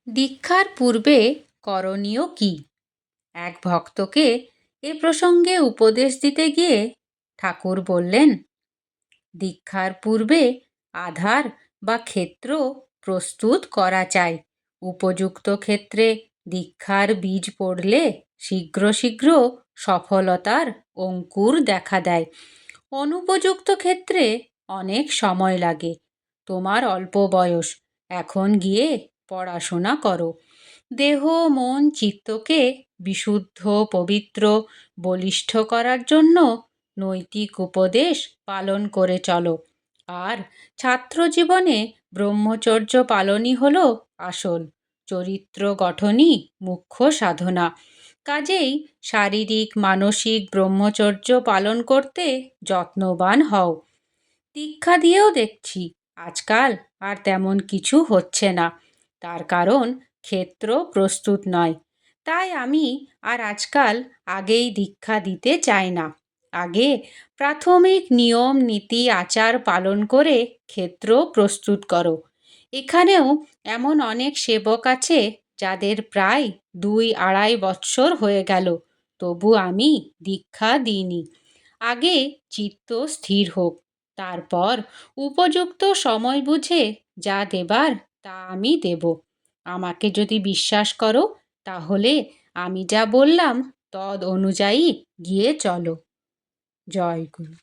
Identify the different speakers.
Speaker 1: দীক্ষার পূর্বে করণীয় কি? এক ভক্তকে এ প্রসঙ্গে উপদেশ দিতে গিয়ে ঠাকুর বললেন, দীক্ষার পূর্বে আধার বা ক্ষেত্র প্রস্তুত করা চাই। উপযুক্ত ক্ষেত্রে দীক্ষার বীজ পড়লে শীঘ্র শীঘ্র সফলতার অঙ্কুর দেখা দেয়। অনুপযুক্ত ক্ষেত্রে অনেক সময় লাগে। তোমার অল্প বয়স, এখন গিয়ে পড়াশোনা করো। দেহ মন চিত্তকে বিশুদ্ধ পবিত্র বলিষ্ঠ করার জন্য নৈতিক উপদেশ পালন করে চলো। আর ছাত্র জীবনে ব্রহ্মচর্য পালনই হলো আসল। চরিত্র গঠনই মুখ্য সাধনা। কাজেই শারীরিক মানসিক ব্রহ্মচর্য পালন করতে যত্নবান হও। দীক্ষা দিয়েও দেখছি আজকাল আর তেমন কিছু হচ্ছে না। তার কারণ ক্ষেত্র প্রস্তুত নয়। তাই আমি আর আজকাল আগেই দীক্ষা দিতে চাই না। আগে প্রাথমিক নিয়ম নীতি আচার পালন করে ক্ষেত্র প্রস্তুত করো। এখানেও এমন অনেক সেবক আছে যাদের প্রায় 2-2.5 বৎসর হয়ে গেল, তবু আমি দীক্ষা দিইনি। আগে চিত্ত স্থির হোক, তারপর উপযুক্ত সময় বুঝে যা দেবার তা আমি দেব। আমাকে যদি বিশ্বাস করো, তাহলে আমি যা বললাম তদ অনুযায়ী গিয়ে চলো। জয় গুরু।